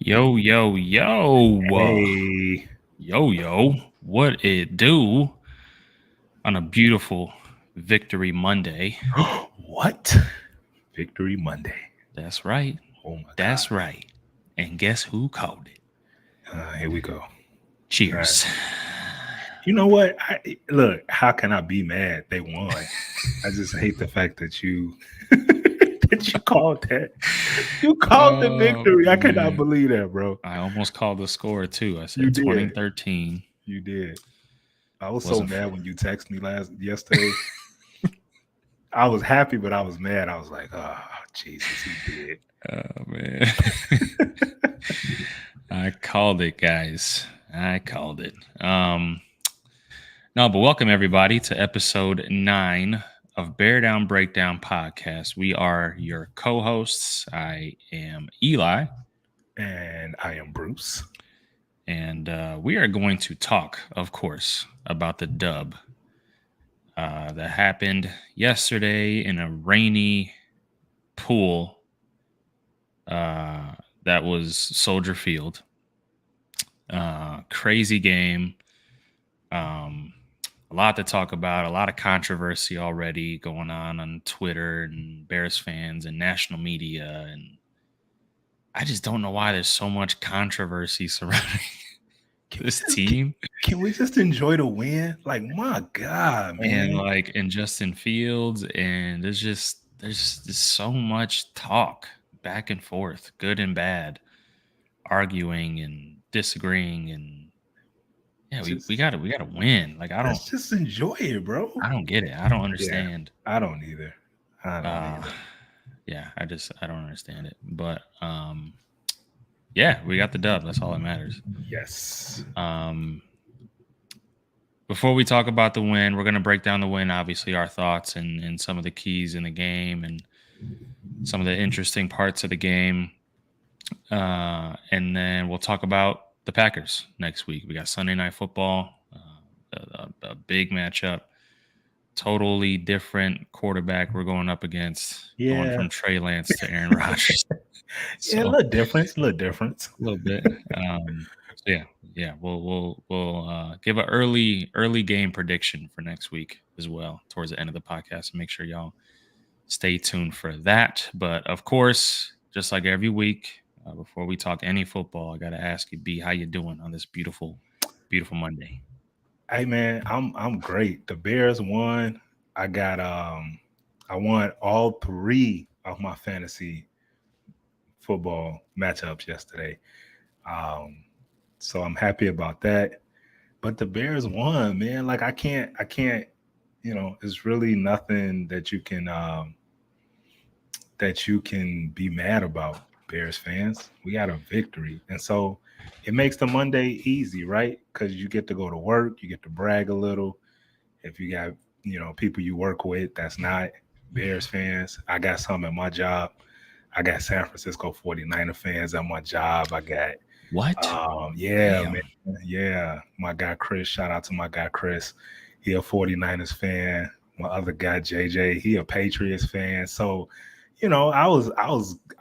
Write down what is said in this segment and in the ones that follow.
Yo, yo, yo. Hey, Yo. What it do on a beautiful Victory Monday? what? Victory Monday. That's right. Oh my God. That's right. And guess who called it? Here we go. All right. Cheers. You know what? Look, how can I be mad? They won. I just hate the fact that you that you called that. You called the Oh, victory. I cannot man. believe that, bro. I almost called the score too. I You said did. 2013 You did. I was was so a. mad when you texted me yesterday. I was happy, but I was mad. I was like, oh Jesus, he did. Oh, man. I called it, guys. I called it. No, but welcome everybody to episode 9 of Bear Down Breakdown Podcast. We are your co-hosts. I am Eli, And I am Bruce. and we are going to talk, of course, about the dub that happened yesterday in a rainy pool that was Soldier Field. Crazy game. A lot to talk about, a lot of controversy already going on Twitter and Bears fans and national media. And I just don't know why there's so much controversy surrounding this team. Can we just enjoy the win? Like, my God, And man. like in Justin Fields, and there's just so much talk back and forth, good and bad, arguing and disagreeing, and yeah, we Just gotta win. Like let's just enjoy it, bro. I don't get it. I don't Yeah, understand. I don't either. I don't Uh either. yeah, I don't understand it. But yeah, we got the dub. That's all that matters. Yes. Um Before we talk about the win, we're gonna break down the win, obviously our thoughts and some of the keys in the game and some of the interesting parts of the game. And then we'll talk about the Packers next week. We got Sunday Night Football, a big matchup, totally different quarterback we're going up against, going Yeah. from Trey Lance to Aaron Rodgers. Yeah, a So little difference. A little difference. a little bit. So yeah, we'll give an early game prediction for next week as well towards the end of the podcast. Make sure y'all stay tuned for that. But of course, just like every week, before we talk any football, I got to ask you, B, how you doing on this beautiful Monday? Hey, man, I'm great. The Bears won. I got I won all 3 of my fantasy football matchups yesterday. Um, so I'm happy about that. But the Bears won, man. Like I can't, it's really nothing that you can be mad about, Bears fans. We got a victory. And so it makes the Monday easy, right? Because you get to go to work, you get to brag a little. If you got, people you work with that's not Bears fans, I got some at my job. I got San Francisco 49er fans at my job. I got What? yeah, Damn. man. Yeah. My guy Chris, shout out to my guy Chris. He a 49ers fan. My other guy JJ, he a Patriots fan. So, I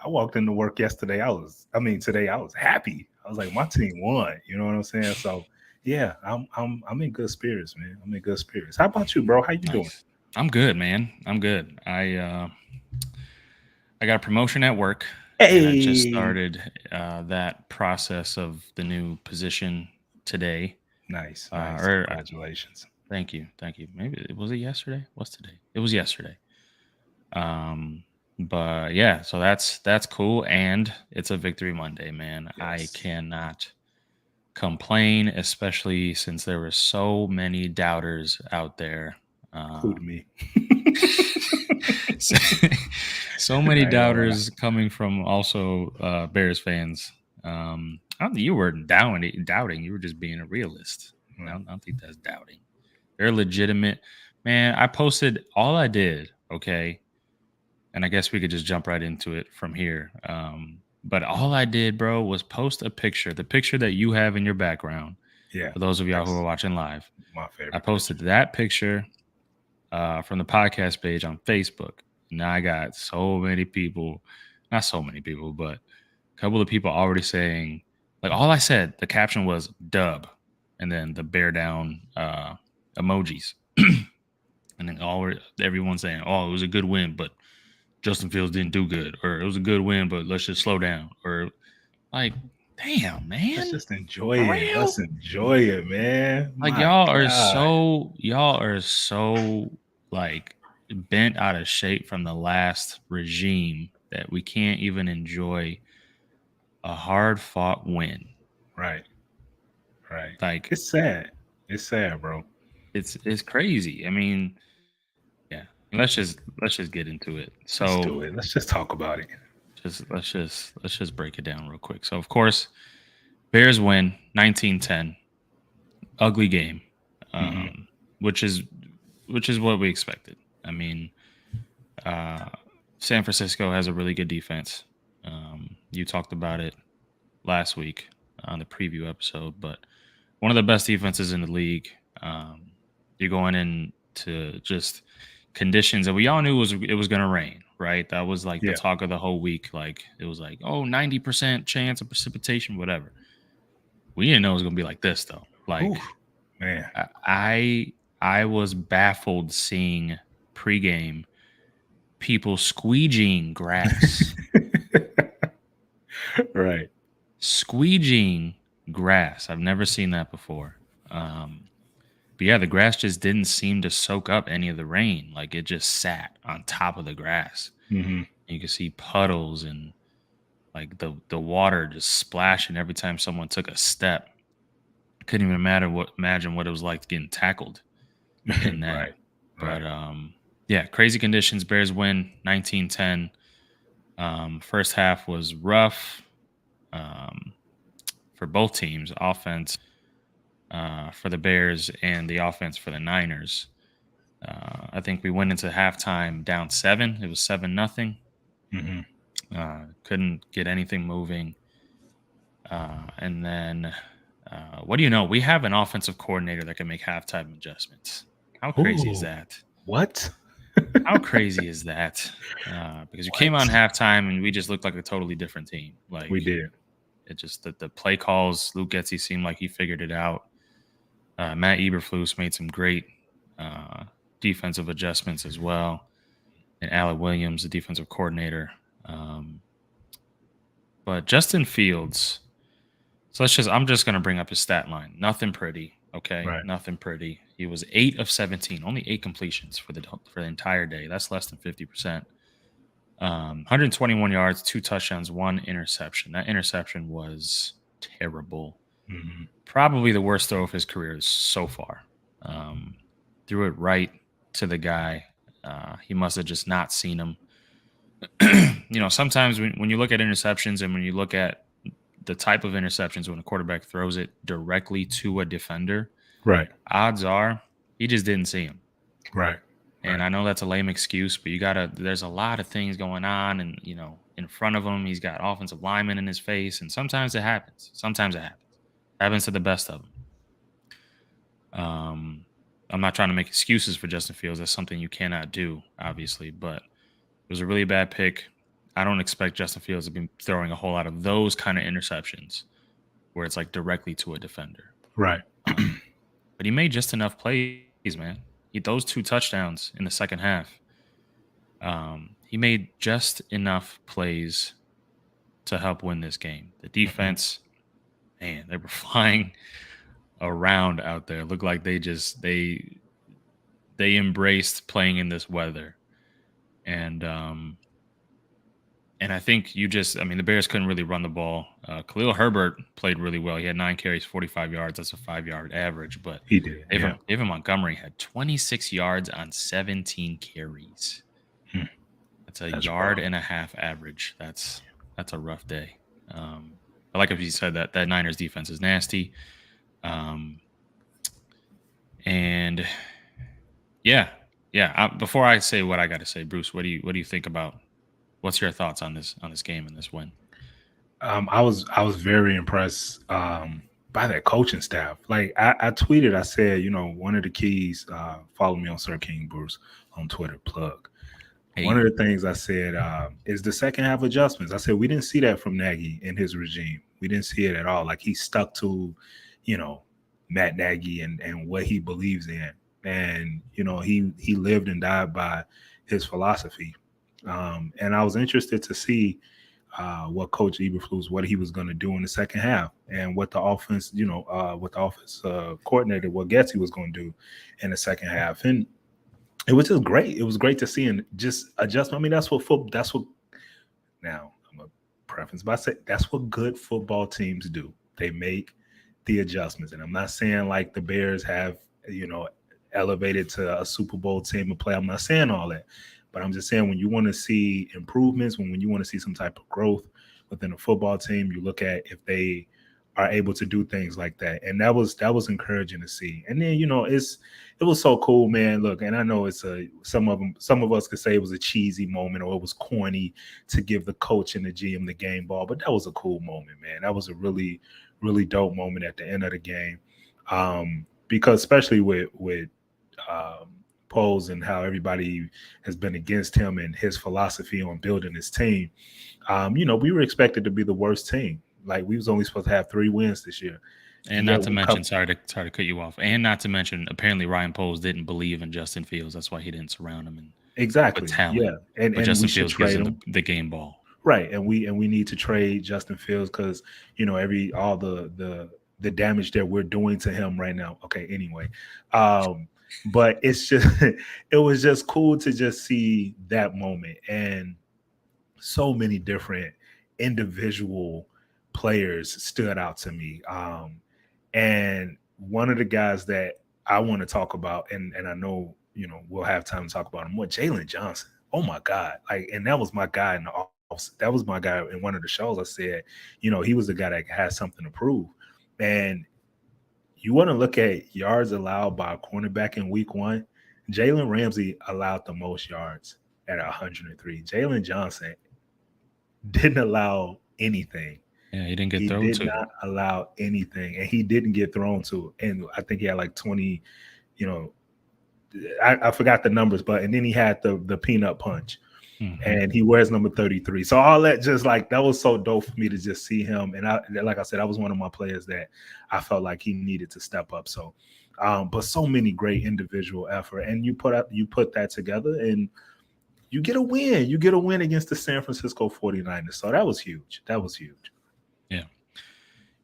walked into work yesterday. Today I was happy. I was like, my team won. You know what I'm saying? So yeah, I'm in good spirits, man. I'm in good spirits. How about you, bro? How you doing? Nice. I'm good, man. I'm good. I got a promotion at work, and I just Hey. started that process of the new position today. Nice, Uh, nice. or Congratulations. Thank you, thank you. Maybe was it yesterday? What's today? It was yesterday. Um, but yeah, so that's cool, and it's a victory Monday, man. I Yes. cannot complain, especially since there were so many doubters out there. Include me. so, so many I ain't gonna lie. doubters coming from also Bears fans. I don't think you were doubting. You were just being a realist. I Well, don't think that's doubting. They're legitimate. Man, I posted all I did, okay? And I guess we could just jump right into it from here. But all I did, bro, was post a picture, the picture that you have in your background. yeah, For those of y'all who are that's watching live, my I favorite picture. posted that picture from the podcast page on Facebook. Now I got so many people, not so many people, but couple of people already saying, like, all I said, the caption was dub, and then the bear down emojis. And then everyone's saying, oh, it was a good win, but Justin Fields didn't do good. Or it was a good win, but let's just slow down. Or like, damn, man. Let's just enjoy For it. real? Let's enjoy it, man. Like My y'all God. are so like bent out of shape from the last regime that we can't even enjoy a hard fought win. Right. Right. Like It's sad. It's sad, bro. it's crazy. I mean, yeah. Let's just get into it. Let's So do it. Let's just talk about it. let's just break it down real quick. So of course, Bears win 19-10. Ugly game. Which is what we expected. I mean, San Francisco has a really good defense. You talked about it last week on the preview episode, but one of the best defenses in the league. You're going into just conditions that we all knew it was going to rain, right? That was like the talk of the whole week. Like it was like, 90% chance of precipitation, whatever. We didn't know it was going to be like this though. Like, oof, man, I was baffled seeing pregame people squeegeeing grass. Right. Squeegeeing grass. I've never seen that before. But yeah, the grass just didn't seem to soak up any of the rain. Like it just sat on top of the grass. Mm-hmm. You could see puddles and like the water just splashing every time someone took a step. Couldn't even imagine what it was like getting tackled in that. Right. But yeah, crazy conditions. Bears win 19-10. First half was rough for both teams. Offense for the Bears and the offense for the Niners. I think we went into halftime down 7. It was 7-0. Couldn't get anything moving. And then, what do you know? We have an offensive coordinator that can make halftime adjustments. How crazy is that? What? How crazy is that? Because we came on halftime and we just looked like a totally different team. Like we did. It just the play calls. Luke Getsy seemed like he figured it out. Matt Eberflus made some great defensive adjustments as well, and Alec Williams, the defensive coordinator. But Justin Fields. So I'm just going to bring up his stat line. Nothing pretty. Okay. Right. Nothing pretty. He was 8 of 17, only 8 completions for the entire day. That's less than 50%. 121 yards, 2 touchdowns, 1 interception. That interception was terrible. Mm-hmm. Probably the worst throw of his career so far. Threw it right to the guy. He must have just not seen him. Sometimes when you look at interceptions and when you look at the type of interceptions when a quarterback throws it directly to a defender, right? Odds are he just didn't see him. Right. And I know that's a lame excuse, but there's a lot of things going on, and in front of him, he's got offensive linemen in his face, and sometimes it happens. Happens to the best of them. I'm not trying to make excuses for Justin Fields. That's something you cannot do, obviously, but it was a really bad pick. I don't expect Justin Fields to be throwing a whole lot of those kind of interceptions where it's like directly to a defender. Right. But he made just enough plays, man. Those 2 touchdowns in the second half. He made just enough plays to help win this game. The defense, man, they were flying around out there. Looked like they embraced playing in this weather. And I think the Bears couldn't really run the ball. Khalil Herbert played really well. He had 9 carries, 45 yards. That's a 5-yard average. But he did. David Montgomery had 26 yards on 17 carries. That's a yard and a half average. That's a rough day. I like if you said that Niners defense is nasty. And yeah. Before I say what I got to say, Bruce, what do you think about? What's your thoughts on this game and this win? I was very impressed by that coaching staff. Like I tweeted, I said, one of the keys. Follow me on Sir King Bruce on Twitter. Plug. one of the things I said is the second half adjustments. I said we didn't see that from Nagy in his regime. We didn't see it at all. Like he stuck to, you know, Matt Nagy and what he believes in, and you know he lived and died by his philosophy. And I was interested to see what Coach Eberflus what he was going to do in the second half, and what the offense, what the offense coordinator, what Getsy was going to do in the second half, and it was just great. It was great to see and just adjust. I mean, that's what football. That's what. Now I'm a preference, but I say that's what good football teams do. They make the adjustments, and I'm not saying like the Bears have, elevated to a Super Bowl team and play. I'm not saying all that, but I'm just saying when you want to see improvements, when you want to see some type of growth within a football team, you look at if they are able to do things like that, and that was encouraging to see. And then it was so cool, man. Look, and I know some of us could say it was a cheesy moment or it was corny to give the coach and the GM the game ball, but that was a cool moment, man. That was a really, really dope moment at the end of the game, because especially with Poles and how everybody has been against him and his philosophy on building his team. We were expected to be the worst team. Like we was only supposed to have 3 wins this year. And not to mention, sorry to cut you off. And not to mention, apparently Ryan Poles didn't believe in Justin Fields. That's why he didn't surround him with talent. Yeah, and Justin Fields gives him the game ball. Right, and we need to trade Justin Fields because all the damage that we're doing to him right now. Okay, anyway, but it's just it was just cool to just see that moment and so many different individual players stood out to me. And one of the guys that I want to talk about, and I know, we'll have time to talk about him more, Jalen Johnson. Oh my God. And that was my guy in the office. That was my guy in one of the shows. I said, he was the guy that had something to prove. And you want to look at yards allowed by a cornerback in week 1. Jalen Ramsey allowed the most yards at 103. Jalen Johnson didn't allow anything. Yeah, he didn't get thrown to. He did not allow anything, and he didn't get thrown to. And I think he had like 20, I forgot the numbers, and then he had the peanut punch, and he wears number 33. So all that just like that was so dope for me to just see him. And like I said, I was one of my players that I felt like he needed to step up. So, but so many great individual effort, and you put that together, and you get a win. You get a win against the San Francisco 49ers. So that was huge. That was huge. Yeah.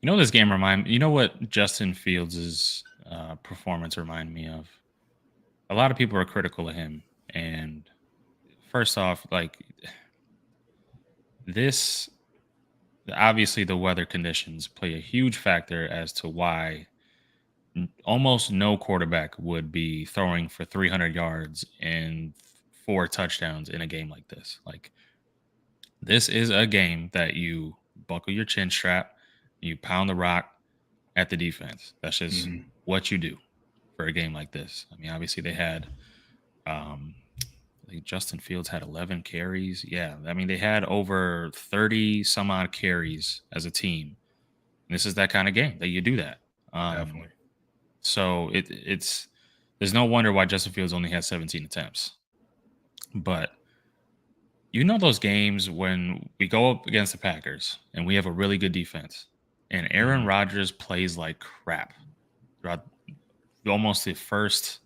This game what Justin Fields' performance reminded me of? A lot of people are critical of him. And first off, like this, obviously the weather conditions play a huge factor as to why almost no quarterback would be throwing for 300 yards and 4 touchdowns in a game like this. Like, this is a game that you buckle your chin strap, you pound the rock at the defense. That's just what you do for a game like this. I mean, obviously they had, I think Justin Fields had 11 carries. Yeah, I mean, they had over 30 some odd carries as a team. And this is that kind of game that you do that. Definitely. So it's there's no wonder why Justin Fields only had 17 attempts. But those games when we go up against the Packers and we have a really good defense and Aaron Rodgers plays like crap throughout almost the first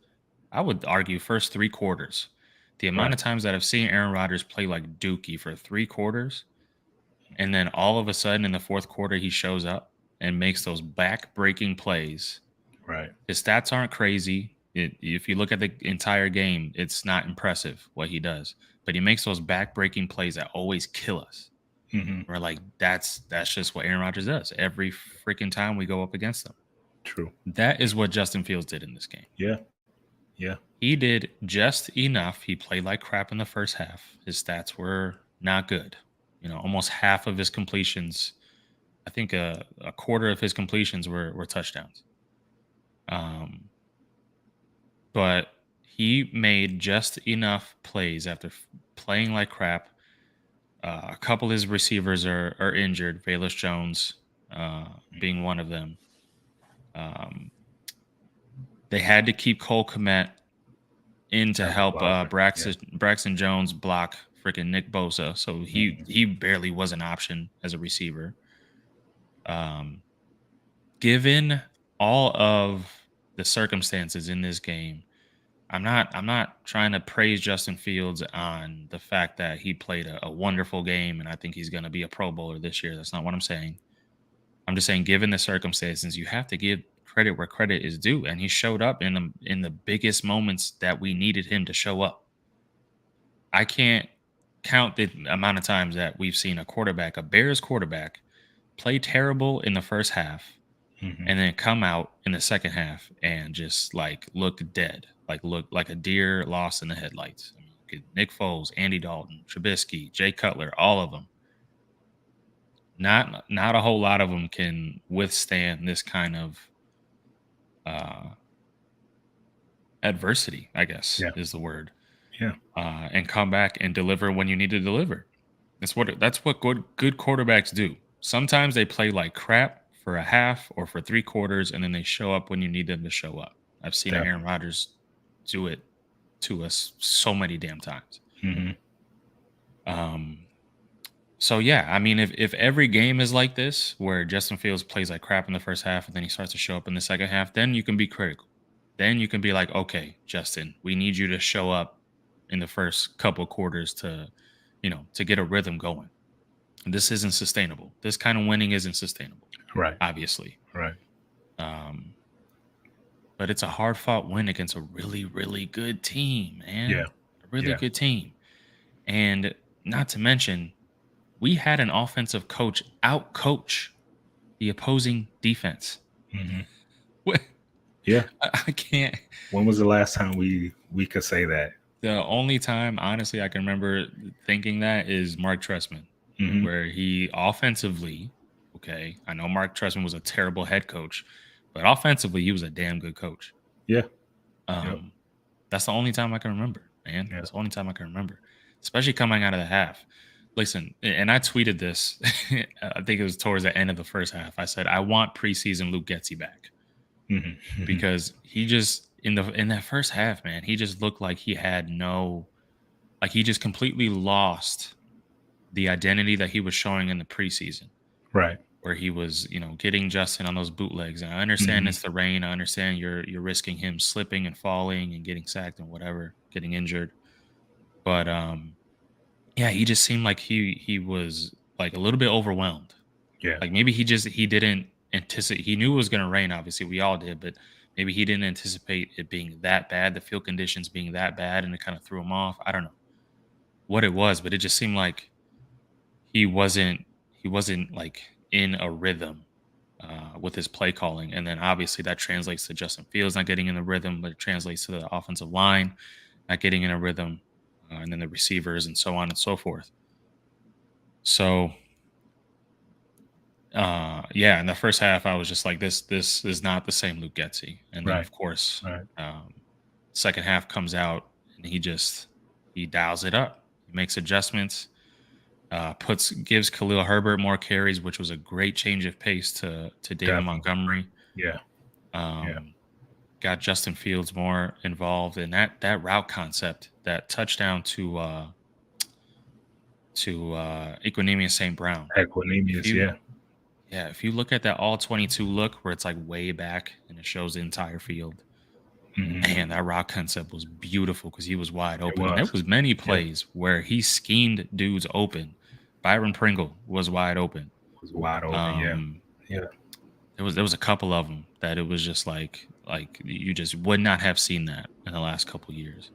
3 quarters. The amount of times that I've seen Aaron Rodgers play like Dookie for 3 quarters, and then all of a sudden in the 4th quarter he shows up and makes those back-breaking plays. Right. His stats aren't crazy. If you look at the entire game, it's not impressive what he does. But he makes those back-breaking plays that always kill us. We're like, that's just what Aaron Rodgers does every freaking time we go up against them. True. That is what Justin Fields did in this game. Yeah. He did just enough. He played like crap in the first half. His stats were not good. Almost half of his completions, I think a quarter of his completions were touchdowns. But he made just enough plays after playing like crap. A couple of his receivers are injured, Velus Jones being one of them. They had to keep Cole Kmet in to As a help blocker. Braxton Jones block freaking Nick Bosa. So he barely was an option as a receiver. Given all of the circumstances in this game, I'm not trying to praise Justin Fields on the fact that he played a wonderful game and I think he's going to be a Pro Bowler this year. That's not what I'm saying. I'm just saying, given the circumstances, you have to give credit where credit is due, and he showed up in the biggest moments that we needed him to show up. I can't count the amount of times that we've seen a Bears quarterback, play terrible in the first half, and then come out in the second half and just like look dead, like look like a deer lost in the headlights. I mean, Nick Foles, Andy Dalton, Trubisky, Jay Cutler, all of them. Not a whole lot of them can withstand this kind of adversity, I guess is the word. Yeah. And come back and deliver when you need to deliver. That's what good quarterbacks do. Sometimes they play like crap for a half or for 3 quarters, and then they show up when you need them to show up. I've seen Aaron Rodgers do it to us so many damn times. So yeah, I mean, if every game is like this, where Justin Fields plays like crap in the first half and then he starts to show up in the second half, then you can be critical. Then you can be like, okay, Justin, we need you to show up in the first couple quarters to get a rhythm going. And this isn't sustainable. This kind of winning isn't sustainable. Right. Obviously. Right. But it's a hard-fought win against a really, really good team, man. Yeah. A really good team. And not to mention, we had an offensive coach out-coach the opposing defense. What? Yeah. I can't. When was the last time we could say that? The only time, honestly, I can remember thinking that is Mark Trestman, where he offensively, okay, I know Mark Trestman was a terrible head coach, but offensively, he was a damn good coach. Yeah. That's the only time I can remember, man. That's the only time I can remember, especially coming out of the half. Listen, and I tweeted this, I think it was towards the end of the first half. I said, I want preseason Luke Getsy back. Because he just, in that first half, man, he just looked like he had he just completely lost the identity that he was showing in the preseason. Right. Where he was, getting Justin on those bootlegs. And I understand it's the rain. I understand you're risking him slipping and falling and getting sacked and whatever, getting injured. But, yeah, he just seemed like he was like a little bit overwhelmed. Yeah. Like maybe he didn't anticipate. He knew it was going to rain. Obviously, we all did, but maybe he didn't anticipate it being that bad, the field conditions being that bad, and it kind of threw him off. I don't know what it was, but it just seemed like he wasn't like in a rhythm with his play calling. And then obviously that translates to Justin Fields not getting in the rhythm, but it translates to the offensive line not getting in a rhythm. And then the receivers and so on and so forth. So, in the first half, I was just like, this is not the same Luke Getsy. And then, of course, second half comes out and he dials it up. He makes adjustments, gives Khalil Herbert more carries, which was a great change of pace to David Montgomery. Yeah. Got Justin Fields more involved in that route concept, that touchdown to Equanimeous St. Brown. Yeah. If you look at that all 22 look where it's like way back and it shows the entire field, man, that route concept was beautiful because he was wide open. And there was many plays where he schemed dudes open. Byron Pringle was wide open. There was a couple of them that it was just like you just would not have seen that in the last couple of years.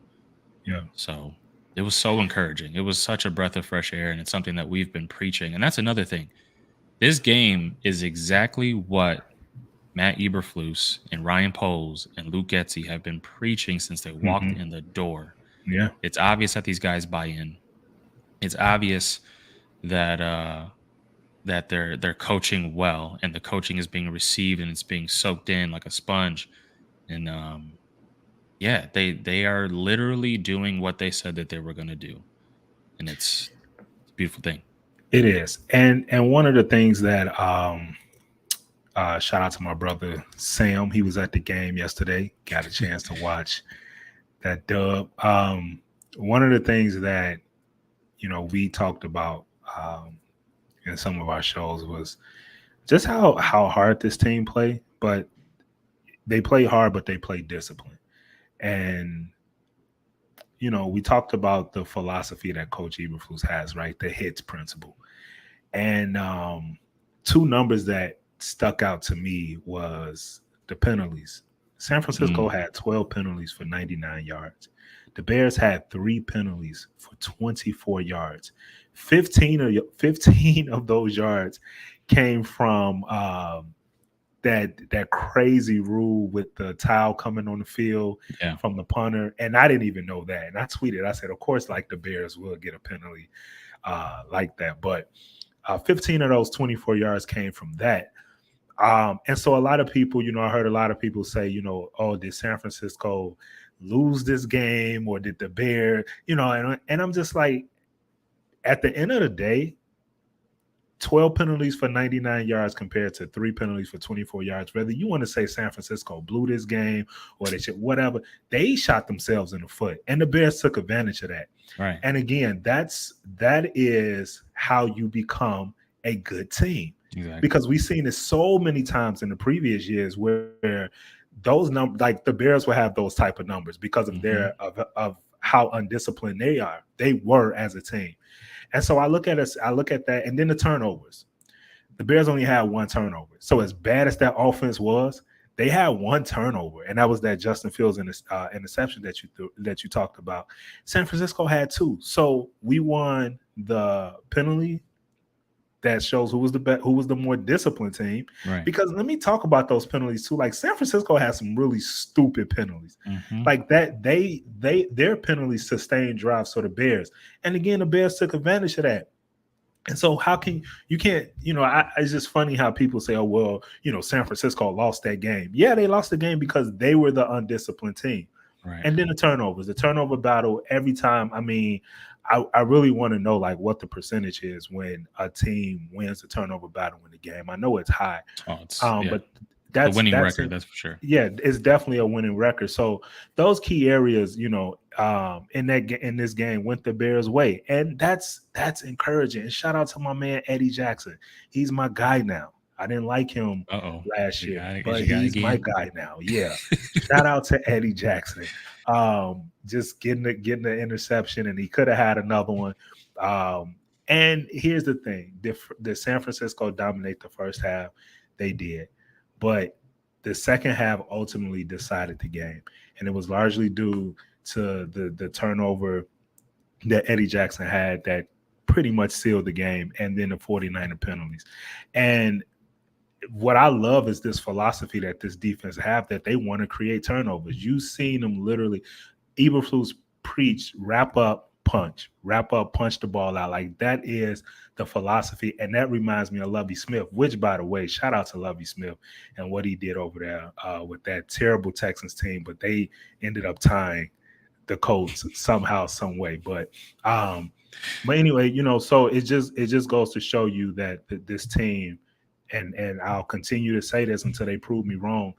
Yeah. So it was so encouraging. It was such a breath of fresh air, and it's something that we've been preaching. And that's another thing. This game is exactly what Matt Eberflus and Ryan Poles and Luke Getsy have been preaching since they walked in the door. Yeah. It's obvious that these guys buy in. It's obvious that that they're coaching well, and the coaching is being received and it's being soaked in like a sponge. And they are literally doing what they said that they were going to do, and it's a beautiful thing. It is. And one of the things that shout out to my brother Sam, he was at the game yesterday, got a chance to watch that dub. One of the things that we talked about in some of our shows was just how hard this team play, but they play hard, but they play discipline. And we talked about the philosophy that Coach Eberflus has, right? The hits principle. And two numbers that stuck out to me was the penalties. San Francisco had 12 penalties for 99 yards. The Bears had 3 penalties for 24 yards. 15 of those yards came from that crazy rule with the towel coming on the field from the punter. And I didn't even know that. And I tweeted, I said, of course, like the Bears will get a penalty like that. But 15 of those 24 yards came from that. And so a lot of people, I heard a lot of people say, oh, did San Francisco lose this game or did the Bears, and I'm just like, at the end of the day, 12 penalties for 99 yards compared to 3 penalties for 24 yards. Whether you want to say San Francisco blew this game or they should, whatever, they shot themselves in the foot, and the Bears took advantage of that. Right. And again, that is how you become a good team. Exactly. Because we've seen it so many times in the previous years where those numbers, like the Bears will have those type of numbers because of of how undisciplined they were as a team. And so I look at that, and then the turnovers. The Bears only had 1 turnover. So as bad as that offense was, they had 1 turnover, and that was that Justin Fields interception that you talked about. San Francisco had 2. So we won the penalty. That shows who was the more disciplined team. Right. Because let me talk about those penalties too. Like San Francisco has some really stupid penalties. Like that, their penalties sustained drives for the Bears. And again, the Bears took advantage of that. And so you can't, it's just funny how people say, oh, well, San Francisco lost that game. Yeah, they lost the game because they were the undisciplined team. Right. And then the turnover battle every time. I mean, I really want to know like what the percentage is when a team wins the turnover battle in the game. I know it's high, but that's a winning record. That's for sure. Yeah, it's definitely a winning record. So those key areas, in this game went the Bears' way, and that's encouraging. And shout out to my man Eddie Jackson. He's my guy now. I didn't like him last year, but he's my guy now. Yeah, shout out to Eddie Jackson. Just getting the interception, and he could have had another one. And here's the thing: the San Francisco dominate the first half, they did, but the second half ultimately decided the game, and it was largely due to the turnover that Eddie Jackson had that pretty much sealed the game, and then the 49er penalties. And what I love is this philosophy that this defense have, that they want to create turnovers. You've seen them literally. Eberflus preach, wrap up, punch the ball out. Like that is the philosophy. And that reminds me of Lovie Smith, which, by the way, shout out to Lovie Smith and what he did over there with that terrible Texans team. But they ended up tying the Colts somehow, some way. But anyway, so it just goes to show you that this team, and I'll continue to say this until they prove me wrong,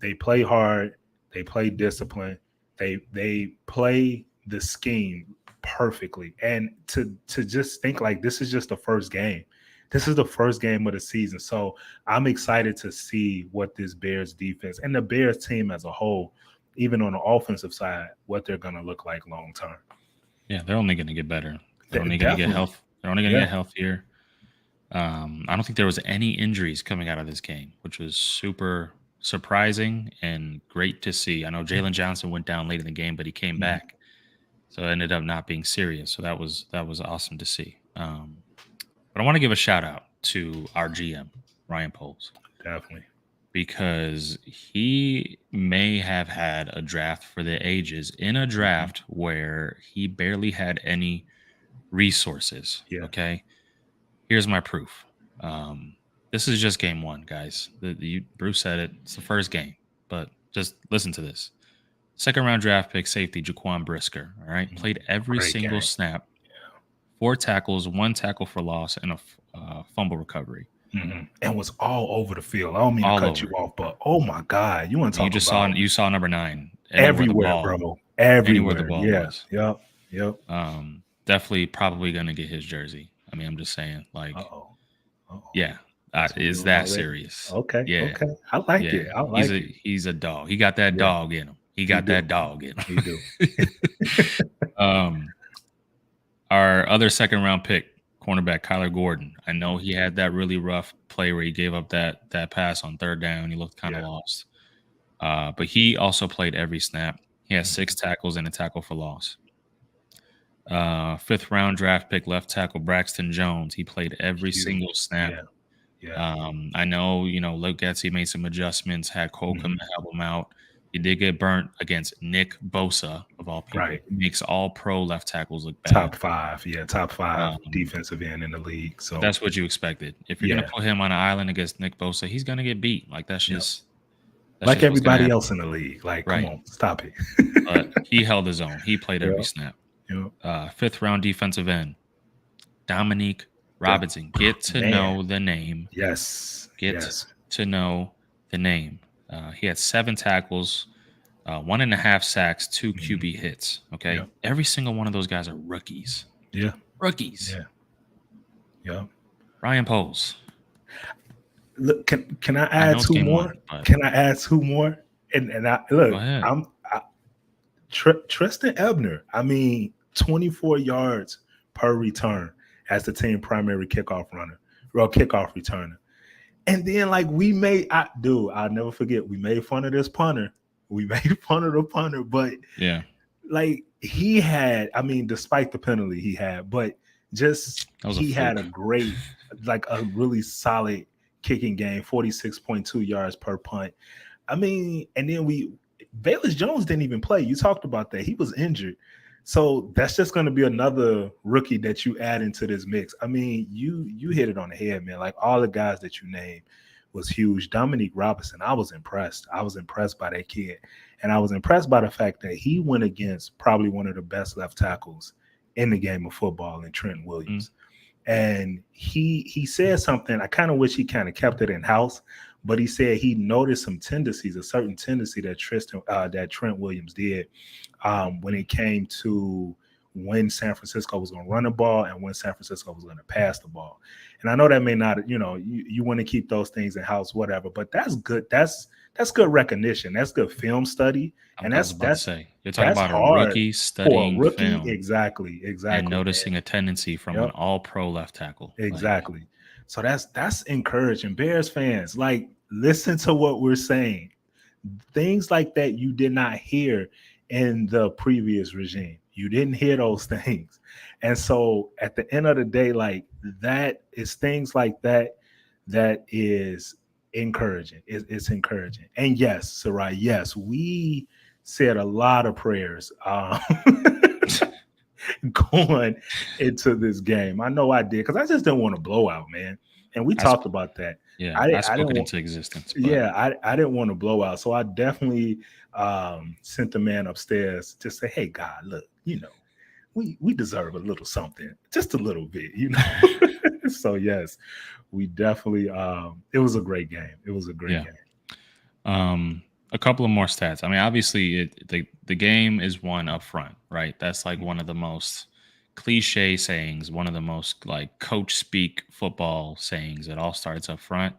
they play hard, they play discipline, they play the scheme perfectly. And to just think like this is just the first game. This is the first game of the season. So I'm excited to see what this Bears defense and the Bears team as a whole, even on the offensive side, what they're going to look like long term. Yeah, they're only going to get better. They're only going to get health. They're only going to get healthier. I don't think there was any injuries coming out of this game, which was super surprising and great to see. I know Jalen Johnson went down late in the game, but he came back, so it ended up not being serious. So that was awesome to see. But I want to give a shout out to our GM, Ryan Poles. Definitely. Because he may have had a draft for the ages in a draft where he barely had any resources. Yeah. Okay. Here's my proof. This is just game 1, guys. Bruce said it. It's the first game, but just listen to this. 2nd round draft pick safety Jaquan Brisker. All right. Played every single snap. 4 tackles, 1 tackle for loss, and a fumble recovery. And was all over the field. I don't mean to cut you off, but oh my God, you want to talk about? You saw number 9 everywhere, bro. anywhere the Everywhere. ball Yeah. was. Yep. Yep. Definitely probably gonna get his jersey. I mean, I'm just saying, like, Uh-oh. Uh-oh. yeah, That's what we're is doing that already. serious? Okay. Yeah, Okay. I like yeah. it. I like it. He's a dog. He got that Yeah. dog in him. He He got do. that dog in He do. him. Our other second round pick, cornerback Kyler Gordon. I know he had that really rough play where he gave up that pass on third down. He looked kind of Yeah. lost. But he also played every snap. He has 6 Mhm. tackles and a tackle for loss. Fifth round draft pick, left tackle Braxton Jones. He played every Huge. single snap. Yeah. Yeah. I know, Luke Getsy made some adjustments, had Cole come Mhm. to help him out. He did get burnt against Nick Bosa, of all people. Right. He makes all pro left tackles look bad. Top 5. Yeah. Top 5 Um, defensive end in the league. but So, that's what you expected. If you're gonna yeah. put him on an island against Nick Bosa, he's gonna get beat. Like that's Yep. just Like what's gonna everybody happen. else in the league. Like, come Right. on, stop it. But he held his own. He played every Yeah. snap. Yeah. Fifth round defensive end, Dominique Robinson. Get to Man. know the name. Yes. Get Yes. to know the name. He had 7 tackles, 1.5 sacks, 2 QB hits. Okay. Yeah. Every single one of those guys are rookies. Yeah. Rookies. Yeah. Yeah. Ryan Poles. Look, can I I add know it's 2 game more? 1, but Can I add 2 more? And I go look, ahead. Tristan Ebner. I mean, 24 yards per return as the team primary kickoff returner. And then like I'll never forget, we made fun of this punter. We made fun of the punter, but yeah. like he had, I mean, despite the penalty he had, but just he had a great, like a really solid kicking game, 46.2 yards per punt. I mean, and then Velus Jones didn't even play. You talked about that. He was injured. So that's just going to be another rookie that you add into this mix. I mean, you hit it on the head, man. Like all the guys that you named was huge. Dominique Robinson, I was impressed. I was impressed by that kid. And I was impressed by the fact that he went against probably one of the best left tackles in the game of football in Trent Williams. And he said something, I kind of wish he kind of kept it in house, but he said he noticed some tendencies, a certain tendency that Trent Williams did when it came to when San Francisco was going to run the ball and when San Francisco was going to pass the ball. And I know that may not, you want to keep those things in house, whatever, but that's good. That's good recognition. That's good film study. And that's you're talking about a rookie studying film. Exactly. And noticing a tendency from an all-pro left tackle. Exactly. So that's encouraging. Bears fans, like, listen to what we're saying. Things like that you did not hear in the previous regime. You didn't hear those things. And so at the end of the day, like, that is things like that is encouraging. It's encouraging. And yes, Sarai, yes, we said a lot of prayers going into this game. I know I did, because I just didn't want a blowout, man. And we talked about that. Yeah, I spoke it into existence. But yeah, I didn't want a blowout. So I definitely sent the man upstairs to say, hey, God, look, we deserve a little something, just a little bit, So yes, we definitely it was a great game. It was a great game. A couple of more stats. I mean, obviously the game is won up front, right? That's like one of the most cliche sayings, one of the most like coach speak football sayings. It all starts up front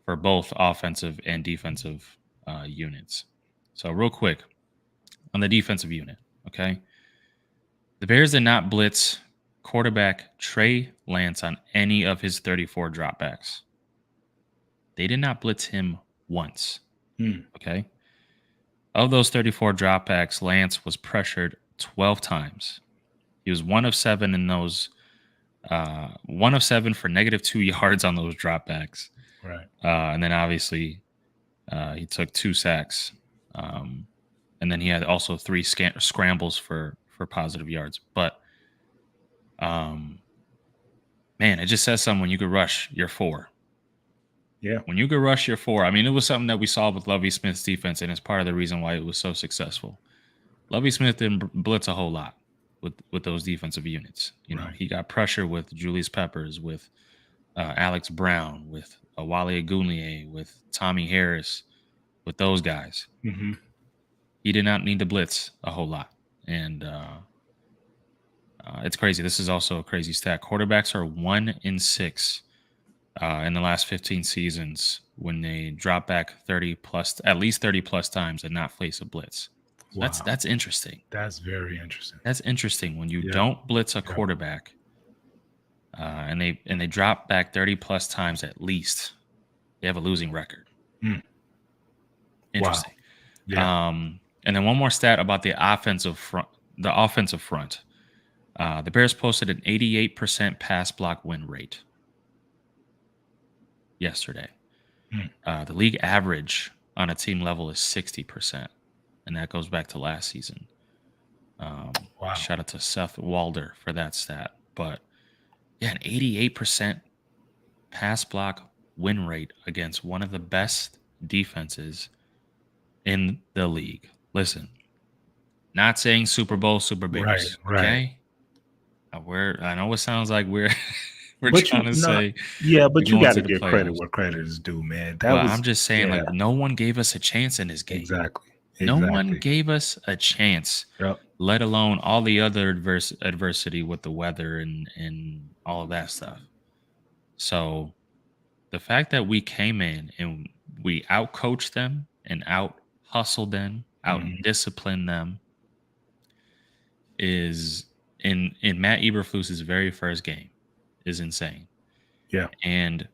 for both offensive and defensive units. So real quick on the defensive unit, okay? The Bears did not blitz quarterback Trey Lance on any of his 34 dropbacks. They did not blitz him once. Okay. Of those 34 dropbacks, Lance was pressured 12 times. He was 1 of 7 in those, 1 of 7 for -2 yards on those dropbacks. Right. And then obviously he took 2 sacks. And then he had also 3 scrambles for positive yards. But man, it just says something when you could rush your 4. Yeah. When you could rush your 4, I mean, it was something that we saw with Lovie Smith's defense, and it's part of the reason why it was so successful. Lovie Smith didn't blitz a whole lot with those defensive units. He got pressure with Julius Peppers, with Alex Brown, with Wale Agunlie, with Tommy Harris, with those guys. Mm-hmm. he did not need to blitz a whole lot. And it's crazy. This is also a crazy stat. Quarterbacks are 1-6 in the last 15 seasons when they drop back at least 30 plus times and not face a blitz. So Wow. that's interesting. That's very interesting. That's interesting when you Yeah. don't blitz a Yeah. quarterback, and they drop back 30 plus times at least. They have a losing record. Mm. Interesting. Yeah. And then one more stat about the offensive front. The Bears posted an 88% pass block win rate yesterday. The league average on a team level is 60%, and that goes back to last season. Wow. Shout out to Seth Walder for that stat. But yeah, an 88% pass block win rate against one of the best defenses in the league. Listen, not saying Super Bowl, Super Bears, Right. okay? I know it sounds like we're But trying to say, yeah, but we're you going got to to the give credit playoffs. where credit is due, man. I'm just saying, yeah. like, no one gave us a chance in this game. Exactly. No one gave us a chance, Yep. let alone all the other adversity with the weather and all of that stuff. So the fact that we came in and we out-coached them and out-hustled them, out-disciplined them is in Matt Eberflus's very first game is insane. Yeah. And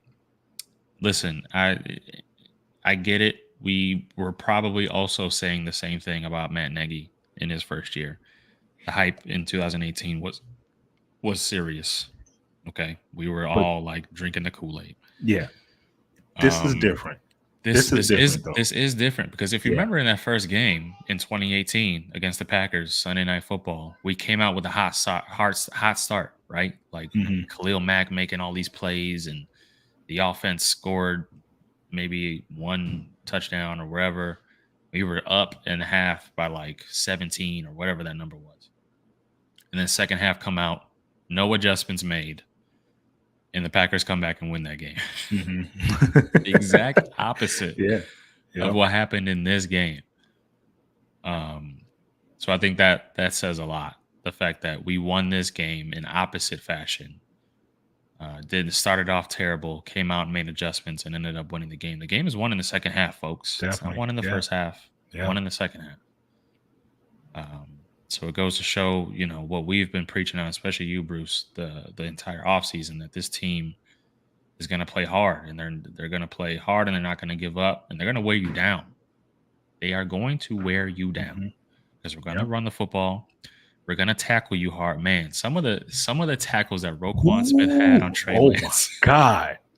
listen, I get it. We were probably also saying the same thing about Matt Nagy in his first year. The hype in 2018 was serious. Okay, we were all like drinking the Kool-Aid. Yeah, this is different. This is different because if you remember in that first game in 2018 against the Packers, Sunday Night Football, we came out with a hot start, right? Like Khalil Mack making all these plays, and the offense scored maybe one touchdown or wherever. We were up in half by like 17 or whatever that number was. And then second half come out, no adjustments made, and the Packers come back and win that game. The exact opposite of what happened in this game. So I think that says a lot. The fact that we won this game in opposite fashion. Started off terrible, came out and made adjustments, and ended up winning the game. The game is won in the second half, folks. Definitely. It's not won in the first half. Won in the second half. So it goes to show, what we've been preaching on, especially you, Bruce, the entire offseason, that this team is going to play hard, and they're going to play hard, and they're not going to give up, and they're going to wear you down. They are going to wear you down because we're going to run the football. We're gonna tackle you hard, man. Some of the tackles that Roquan Smith had on Trey Lance. Oh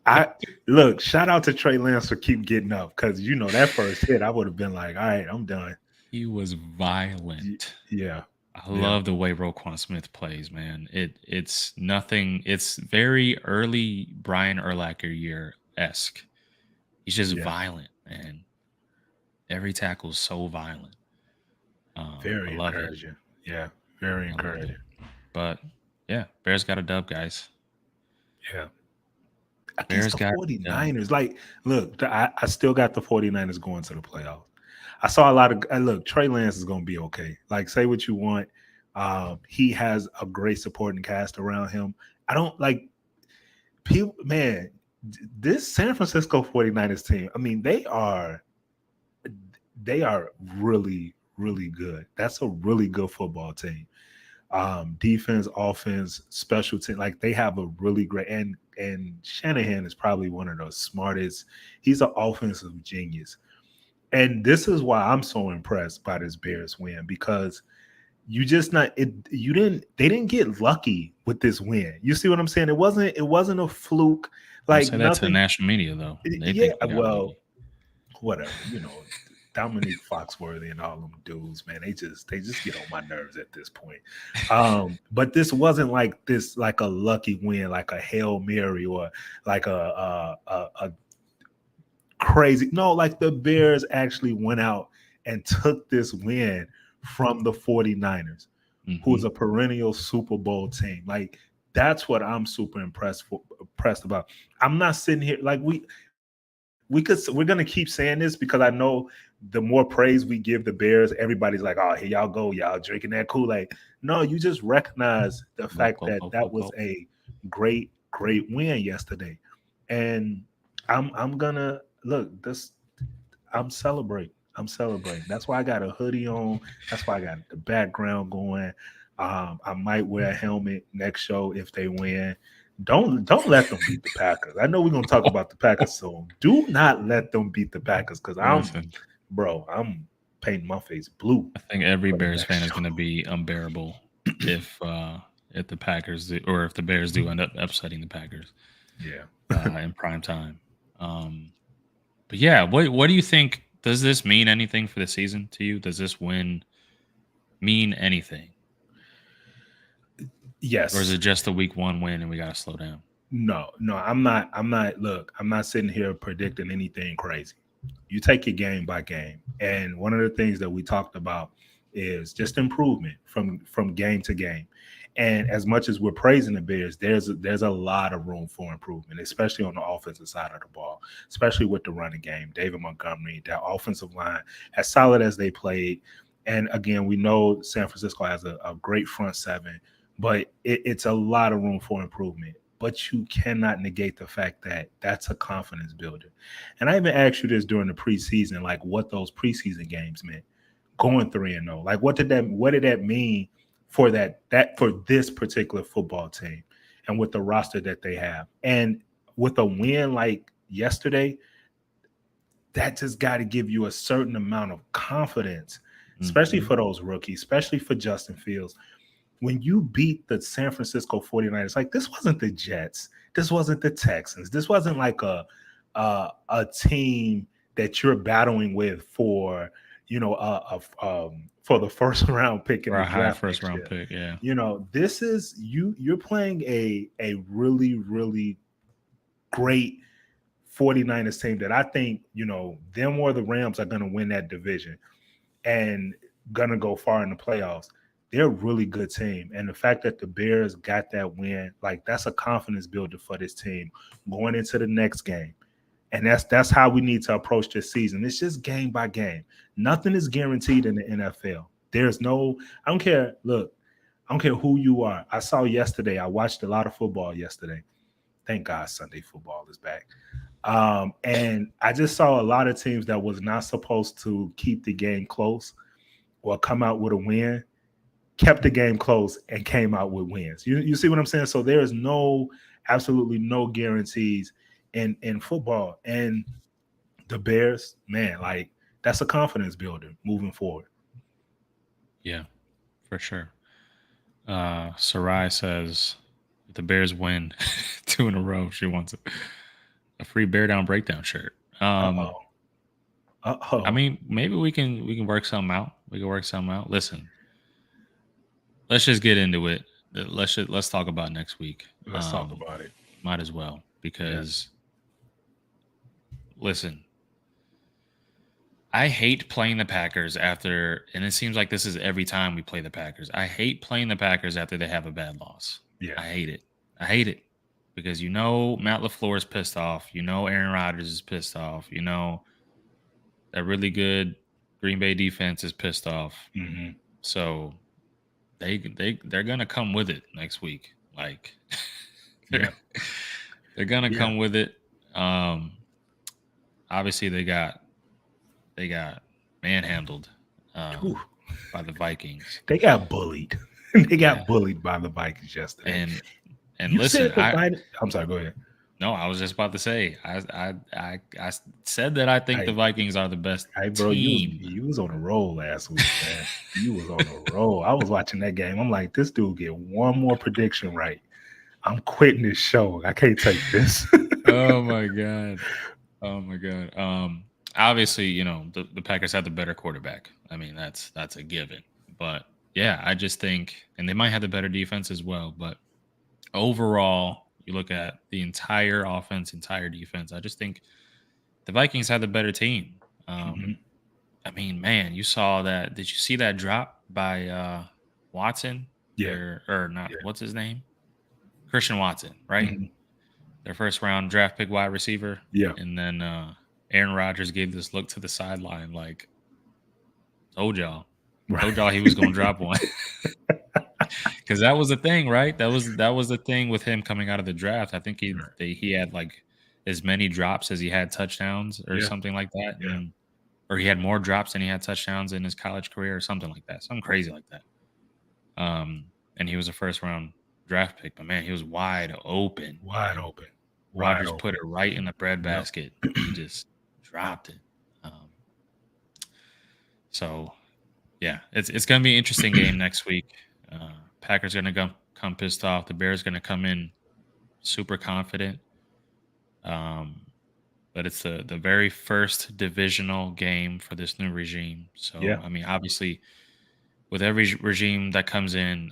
my God! Shout out to Trey Lance for keep getting up, because that first hit, I would have been like, all right, I'm done. He was violent. Yeah, I love the way Roquan Smith plays, man. It's nothing. It's very early Brian Urlacher year-esque. He's just violent, man. Every tackle is so violent. Very encouraging. Yeah. Very encouraging. But yeah, Bears got a dub, guys. Yeah. Against the 49ers. Like, look, I still got the 49ers going to the playoffs. I saw a lot of Trey Lance is gonna be okay. Like, say what you want. He has a great supporting cast around him. I don't like people, man. This San Francisco 49ers team, I mean, they are really, really good. That's a really good football team. Defense, offense, special team, like they have a really great, and Shanahan is probably one of the smartest. He's an offensive genius. And this is why I'm so impressed by this Bears win, because they didn't get lucky with this win. You see what I'm saying? It wasn't a fluke. Like, say that to the national media, though. Whatever, Dominique Foxworthy and all them dudes, man, they just get on my nerves at this point. But this wasn't like a lucky win, like a Hail Mary or like a crazy. No, like the Bears actually went out and took this win from the 49ers, who is a perennial Super Bowl team. Like, that's what I'm super impressed about. I'm not sitting here like we're gonna keep saying this, because I know the more praise we give the Bears, everybody's like, "Oh, here y'all go, y'all drinking that Kool-Aid." No, you just recognize the Gulp, fact gulp, that gulp, that gulp, was gulp. a great, great win yesterday, and I'm gonna look this. I'm celebrating. I'm celebrating. That's why I got a hoodie on. That's why I got the background going. I might wear a helmet next show if they win. Don't let them beat the Packers. I know we're gonna talk about the Packers soon. Do not let them beat the Packers because Listen, I'm painting my face blue I think every for the Bears next fan is show. going to be unbearable if the Packers do, or if the Bears do end up upsetting the Packers Yeah. in prime time. Um, but yeah, what do you think? Does this mean anything for the season to you? Does this win mean anything, or is Yes. it just a week one win and we got to slow down? No, I'm not. Look, I'm not sitting here predicting anything crazy. You take your game by game, and one of the things that we talked about is just improvement from game to game. And as much as we're praising the Bears, there's a lot of room for improvement, especially on the offensive side of the ball, especially with the running game. David Montgomery, that offensive line, as solid as they played. And again, we know San Francisco has a great front seven, but it's a lot of room for improvement. But you cannot negate the fact that that's a confidence builder. And I even asked you this during the preseason, like what those preseason games meant, going 3-0. Like what did that mean for that for this particular football team and with the roster that they have? And with a win like yesterday, that just got to give you a certain amount of confidence, especially Mhm. for those rookies, especially for Justin Fields. When you beat the San Francisco 49ers, like this wasn't the Jets, this wasn't the Texans, this wasn't like a team that you're battling with for for the first round pick in Or the a high draft first next round year. pick, yeah. This is you're playing a really, really great 49ers team that I think, them or the Rams are going to win that division and going to go far in the playoffs. They're a really good team. And the fact that the Bears got that win, like that's a confidence builder for this team going into the next game. And that's how we need to approach this season. It's just game by game. Nothing is guaranteed in the NFL. There's no, I don't care. Look, I don't care who you are. I saw yesterday, I watched a lot of football yesterday. Thank God Sunday football is back. And I just saw a lot of teams that was not supposed to keep the game close or come out with a win, kept the game close and came out with wins. You see what I'm saying? So there is absolutely no guarantees in football. And the Bears, man, like that's a confidence builder moving forward. Yeah, for sure. Sarai says if the Bears win 2 in a row, she wants a free Bear Down Breakdown shirt. Uh oh. Uh I oh. mean, maybe we can work something out. We can work something out. Listen, let's just get into it. Let's talk about next week. Let's talk about it. Might as well Yes. because listen, I hate playing the Packers after, and it seems like this is every time we play the Packers. I hate playing the Packers after they have a bad loss. Yeah. I hate it. I hate it because Matt LaFleur is pissed off. Aaron Rodgers is pissed off. That really good Green Bay defense is pissed off. Mm-hmm. So they're gonna come with it next week. Like Yeah. they're gonna Yeah. come with it. Obviously they got manhandled Ooh. by the Vikings. They got bullied. They got Yeah. bullied by the Vikings yesterday. And You listen, said the Vikings. I'm sorry. Go ahead. no, I was just about to say, I said that I think the Vikings are the best Bro, team. you was on a roll last week, man. You was on a roll. I was watching that game. I'm like, this dude get one more prediction right. I'm quitting this show. I can't take this. Oh my god. Oh my god. Obviously, the Packers have the better quarterback. I mean, that's a given. But yeah, I just think, and they might have the better defense as well. But overall, you look at the entire offense, entire defense. I just think the Vikings had the better team. Mhm. I mean, man, you saw that. Did you see that drop by Watson? Yeah. Or not? Yeah. What's his name? Christian Watson, right? Mhm. Their first round draft pick wide receiver. Yeah. And then Aaron Rodgers gave this look to the sideline like, Told y'all. Right. Told y'all he was gonna drop one. Because that was the thing, right? That was the thing with him coming out of the draft. I think he had like as many drops as he had touchdowns or Yeah. something like that, Yeah. or he had more drops than he had touchdowns in his college career or something like that, something crazy like that. And he was a first round draft pick, but man, he was wide open. Wide open. Rodgers put it right in the breadbasket. Yep. He just dropped it. So yeah, it's gonna be an interesting game next week. Packers gonna come pissed off. The Bears gonna come in super confident. But it's the very first divisional game for this new regime. So Yeah. I mean, obviously, with every regime that comes in,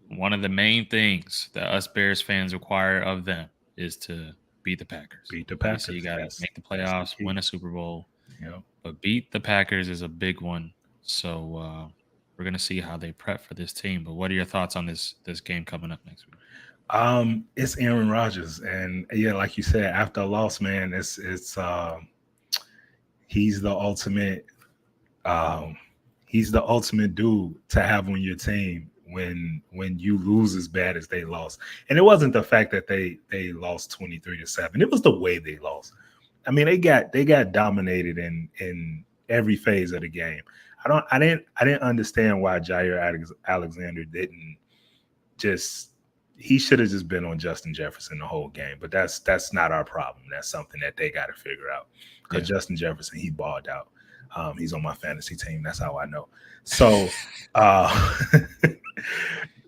one of the main things that us Bears fans require of them is to beat the Packers. Beat the Obviously, Packers. you got to make the playoffs, win a Super Bowl. Yeah. But beat the Packers is a big one. So we're gonna see how they prep for this team. But what are your thoughts on this game coming up next week? It's Aaron Rodgers, and yeah, like you said, after a loss, man, he's the ultimate he's the ultimate dude to have on your team when you lose as bad as they lost. And it wasn't the fact that they lost 23-7. It was the way they lost. I mean, they got dominated in every phase of the game. I didn't understand why Jair Alexander didn't just. He should have just been on Justin Jefferson the whole game, but that's not our problem. That's something that they got to figure out, because Justin Jefferson, he balled out. He's on my fantasy team. That's how I know. So,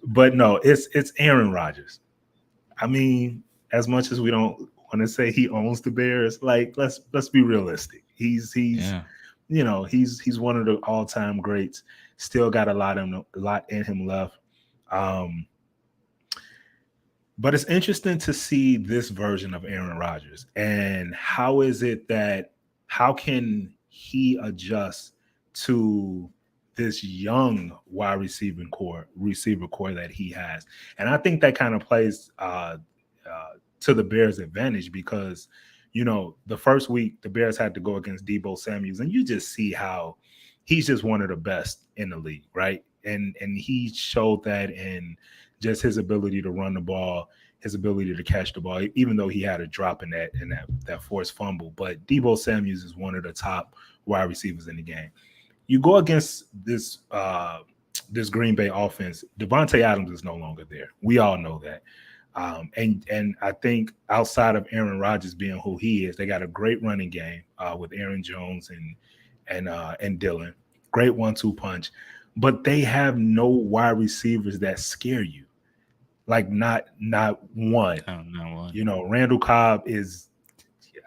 but no, it's Aaron Rodgers. I mean, as much as we don't want to say he owns the Bears, like let's be realistic. He's you know, he's one of the all-time greats. Still got a lot in him left. But it's interesting to see this version of Aaron Rodgers, and how can he adjust to this young wide receiver core that he has. And I think that kind of plays to the Bears' advantage, because, you know, the first week the Bears had to go against Deebo Samuels, and you just see how he's just one of the best in the league, right? And he showed that in just his ability to run the ball, his ability to catch the ball, even though he had a drop in that forced fumble. But Deebo Samuels is one of the top wide receivers in the game. You go against this Green Bay offense, Devontae Adams is no longer there. We all know that. And I think outside of Aaron Rodgers being who he is, they got a great running game with Aaron Jones and Dillon. Great 1-2 punch. But they have no wide receivers that scare you. Like not one. Oh, not one. You know, Randall Cobb is,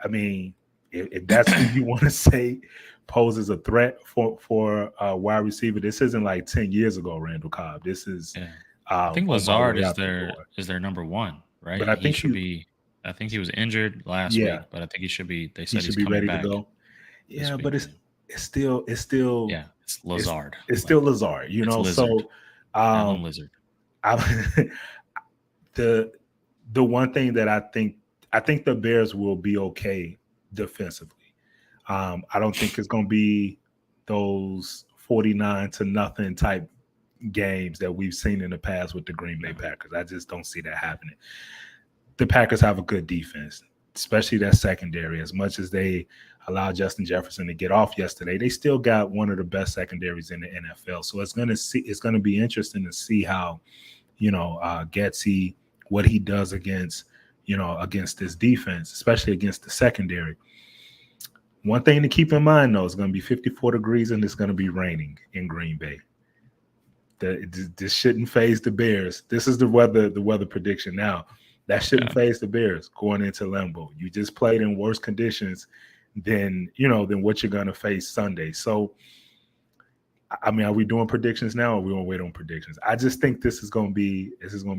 I mean, if that's what you want to say poses a threat for a wide receiver, this isn't like 10 years ago, Randall Cobb. This is I think Lazard is their number one, right? But I think I think he was injured last week, but I think he should be. They said he's coming ready back to go. Yeah, but it's still yeah, it's Lazard. It's still Lazard, you know. Lizard. So Lizard. The one thing that I think the Bears will be okay defensively. I don't think it's going to be those 49-0 type games that we've seen in the past with the Green Bay Packers. I just don't see that happening. The Packers have a good defense, especially that secondary. As much as they allowed Justin Jefferson to get off yesterday, they still got one of the best secondaries in the NFL. So it's going to be interesting to see how, you know, Getsy, what he does against this defense, especially against the secondary. One thing to keep in mind, though, it's going to be 54 degrees and it's going to be raining in Green Bay. This shouldn't phase the Bears. This is the weather prediction now. That shouldn't phase the Bears going into Lambeau. You just played in worse conditions than what you're going to face Sunday. So, I mean, are we doing predictions now, or are we going to wait on predictions? I just think this is going to be.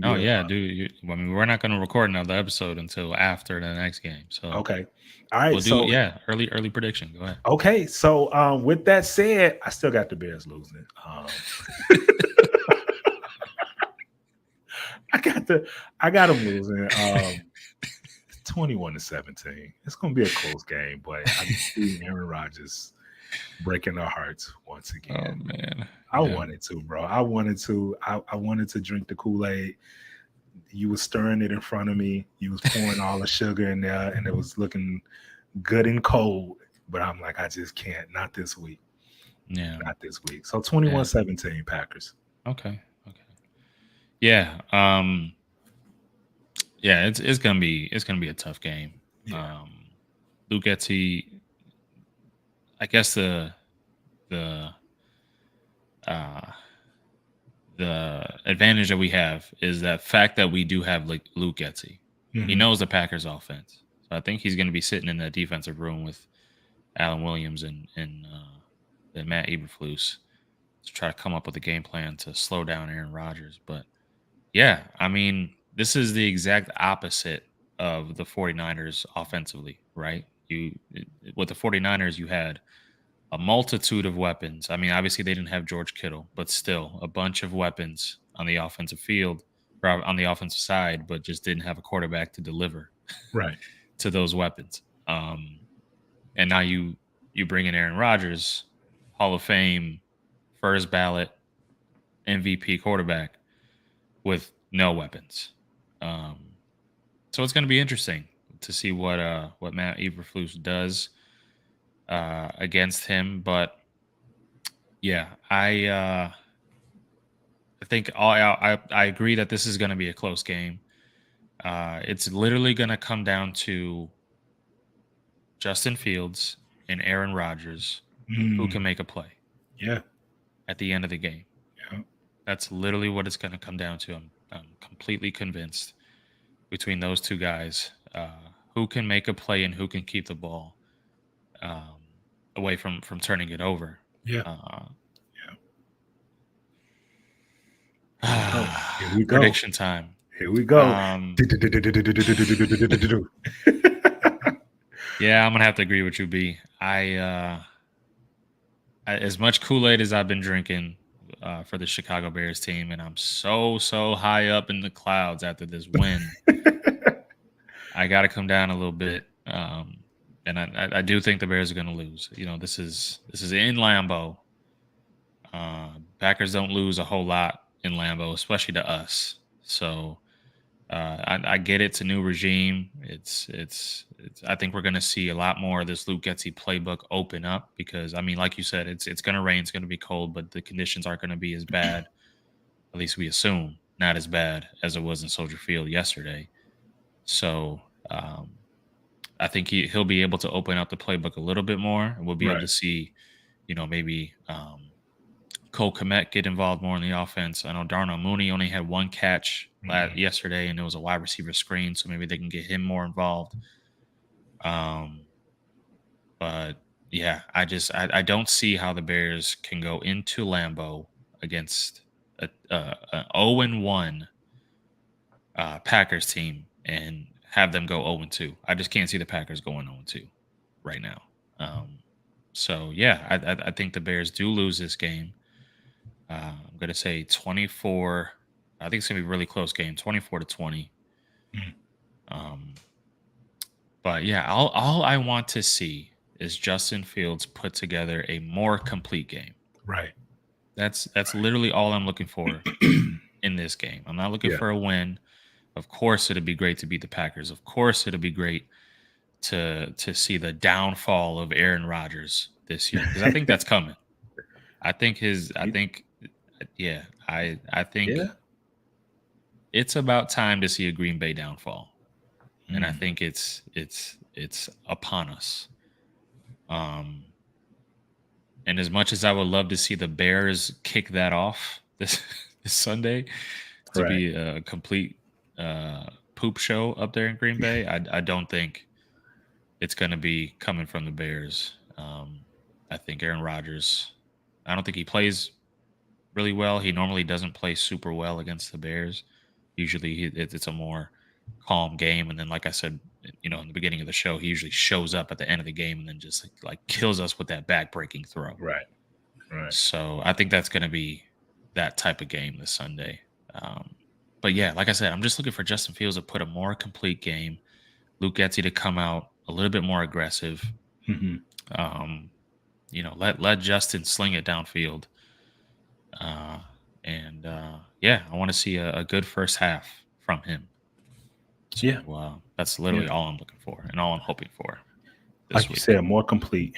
Oh yeah, dude. I mean, we're not going to record another episode until after the next game. So okay, all right. We'll do early prediction. Go ahead. Okay, so with that said, I still got the Bears losing. I got them losing. 21-17. It's going to be a close game, but I can see Aaron Rodgers breaking our hearts once Oh again. man. I Yeah. wanted to, bro. I wanted to. I wanted to drink the Kool-Aid. You was stirring it in front of me. You was pouring all the sugar in there, and it was looking good and cold. But I'm like, I just can't. Not this week. Yeah. Not this week. So Yeah. 21-17 Packers. Okay. Okay. Yeah. Yeah, it's gonna be a tough game. Yeah. Luke Getsy, I guess the uh the advantage that we have is that fact that we do have like Luke Getsy. He Mhm. knows the Packers offense. So I think he's gonna be sitting in the defensive room with Alan Williams and Matt Eberflus to try to come up with a game plan to slow down Aaron Rodgers. But yeah, I mean, this is the exact opposite of the 49ers offensively, right? With the 49ers, you had a multitude of weapons. I mean, obviously they didn't have George Kittle, but still a bunch of weapons on the offensive field or on the offensive side, but just didn't have a quarterback to deliver Right. to those weapons. And now you bring in Aaron Rodgers, Hall of Fame, first ballot MVP quarterback with no weapons. Um, so it's going to be interesting to see what Matt Eberflus does against him. But yeah, I think I agree that this is going to be a close game. It's literally going to come down to Justin Fields and Aaron Rodgers who Mm. can make a play Yeah. at the end of the game. Yeah. That's literally what it's going to come down to. I'm completely convinced between those two guys who can make a play and who can keep the ball um, away from turning it over. Yeah. Uh, Here we go. Here we go. prediction time. Here we go. Yeah, I'm gonna have to agree with you, B. As much Kool-Aid as I've been drinking for the Chicago Bears team, and I'm so high up in the clouds after this win. I got to come down a little bit, and I do think the Bears are going to lose. You know, this is in Lambeau. Packers don't lose a whole lot in Lambeau, especially to us. So I get it's a new regime. It's. I think we're going to see a lot more of this Luke Getsy playbook open up because I mean, like you said, it's going to rain, it's going to be cold, but the conditions aren't going to be as bad. At least we assume not as bad as it was in Soldier Field yesterday. So I think he'll be able to open up the playbook a little bit more, and we'll be able to Right. see, maybe Cole Kmet get involved more in the offense. I know Darnell Mooney only had one catch yesterday, and it was a wide receiver screen, so maybe they can get him more involved. But yeah, I don't see how the Bears can go into Lambeau against a 0-1 Packers team and have them go 0-2. I just can't see the Packers going 0-2 right now. So yeah, I think the Bears do lose this game. I'm going to say 24. I think it's going to be a really close game, 24-20. But yeah, all I want to see is Justin Fields put together a more complete game. Right. That's literally all I'm looking for in this game. I'm not looking for a win. Of course, it'd be great to beat the Packers. Of course, it'd be great to see the downfall of Aaron Rodgers this year because I think that's coming. I think it's about time to see a Green Bay downfall, and I think it's upon us. And as much as I would love to see the Bears kick that off this Sunday to be a complete poop show up there in Green Bay, I don't think it's going to be coming from the Bears. I think Aaron Rodgers, I don't think he plays really well. He normally doesn't play super well against the Bears. Usually it's a more calm game. And then, like I said, in the beginning of the show, he usually shows up at the end of the game and then just like kills us with that back-breaking throw. Right. So I think that's going to be that type of game this Sunday. But yeah, like I said, I'm just looking for Justin Fields to put a more complete game. Luke Getsy to come out a little bit more aggressive. let Justin sling it downfield. Yeah, I want to see a good first half from him. So Yeah. that's literally all I'm looking for and all I'm hoping for this Like you week. said, more complete,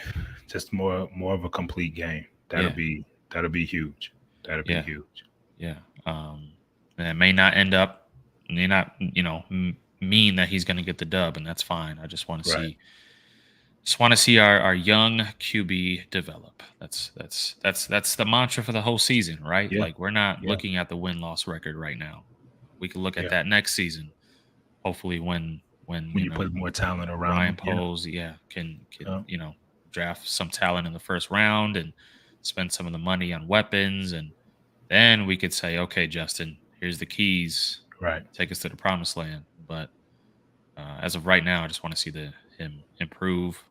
just more of a complete game. That'll be huge. That'll be huge. Yeah. And it may not end up, may not, mean that he's going to get the dub, and that's fine. I just want to see our young QB develop. That's the mantra for the whole season, right? Yeah. Like, we're not looking at the win-loss record right now. We can look at that next season. Hopefully when you put more talent around Ryan Poles, can draft some talent in the first round and spend some of the money on weapons, and then we could say, okay, Justin, here's the keys. Right. Take us to the promised land. But as of right now, I just want to see him improve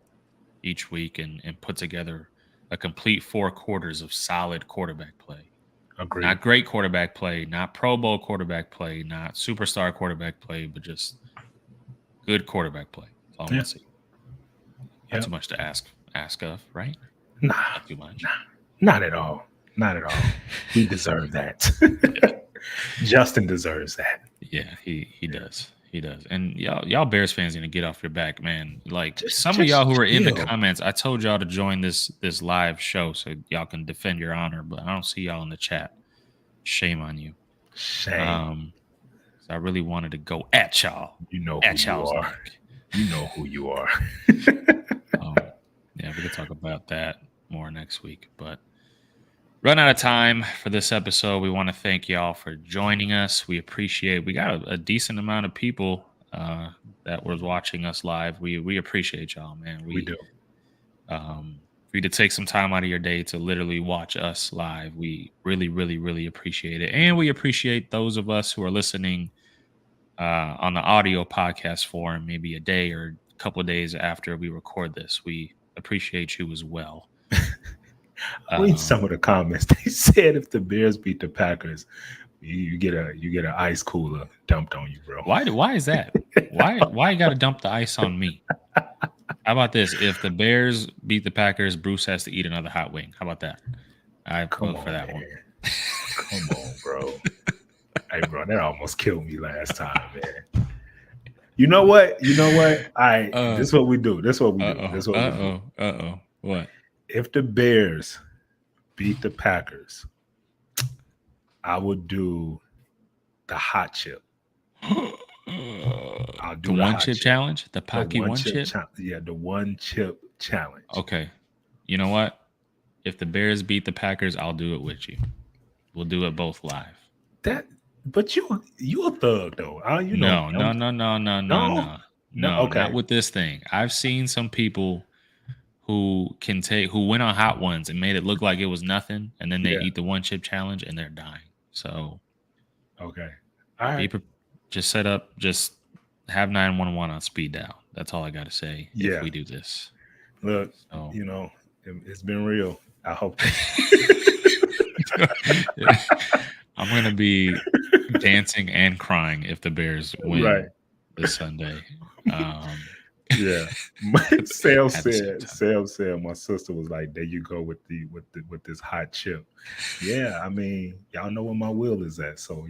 each week and put together a complete 4 quarters of solid quarterback play. Agreed. Not great quarterback play, not Pro Bowl quarterback play, not superstar quarterback play, but just good quarterback play. That's all I want to see. Not too much to ask of, right? Nah, not too much. Not at all. Not at all. We deserve that. Justin deserves that. Yeah, he does. He does. And y'all Bears fans gonna get off your back, man. Like, some of y'all who are in the comments, I told y'all to join this live show so y'all can defend your honor, but I don't see y'all in the chat. Shame on you. Shame. So I really wanted to go at y'all. You know who you are. Neck. You know who you are. Yeah, we can talk about that more next week. But run out of time for this episode. We want to thank y'all for joining us. We appreciate. We got a decent amount of people that was watching us live. We appreciate y'all, man. We do. For you to take some time out of your day to literally watch us live, we really, really, really appreciate it. And we appreciate those of us who are listening on the audio podcast form, maybe a day or a couple of days after we record this. We appreciate you as well. Read some of the comments. They said if the Bears beat the Packers, you get an ice cooler dumped on you, bro. Why is that? Why you got to dump the ice on me? How about this? If the Bears beat the Packers, Bruce has to eat another hot wing. How about that? I vote for that one. Come on, bro. Hey, bro, that almost killed me last time, man. You know what? All right, this is what we do. This is what we do. What? If the Bears beat the Packers, I would do the hot chip. I'll do the one chip challenge, the Pocky one chip. The one chip challenge. Okay, you know what? If the Bears beat the Packers, I'll do it with you. We'll do it both live. But you a thug though. No. Okay. Not with this thing. I've seen some people who went on hot ones and made it look like it was nothing, and then they eat the one chip challenge and they're dying. So, okay, all right. Just set up. Just have 911 on speed dial. That's all I got to say. If we do this, look, it's been real. I hope. I'm gonna be dancing and crying if the Bears win this Sunday. Sam said my sister was like, there you go with this hot chip. Yeah, I mean, y'all know where my will is at, so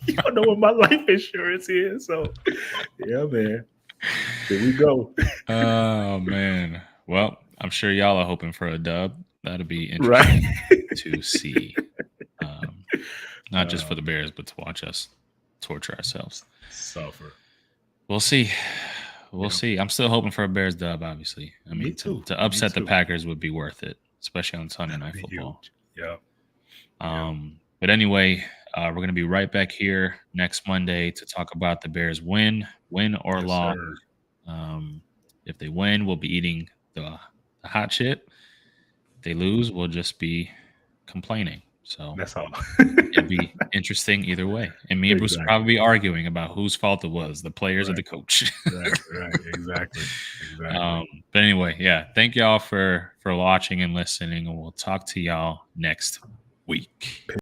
y'all know what my life insurance is. So yeah, man. Here we go. Oh man. Well, I'm sure y'all are hoping for a dub. That'll be interesting to see. Not just for the Bears, but to watch us torture ourselves. Suffer. We'll see. We'll see. I'm still hoping for a Bears dub, obviously. I mean, to upset the Packers would be worth it, especially on Sunday Night Football. Yeah. But anyway, we're going to be right back here next Monday to talk about the Bears win or loss. If they win, we'll be eating the hot chip. If they lose, we'll just be complaining. So that's all. It'd be interesting either way. And me and Bruce will probably be arguing about whose fault it was, the players or the coach. Right. Exactly. But anyway, thank y'all for watching and listening, and we'll talk to y'all next week.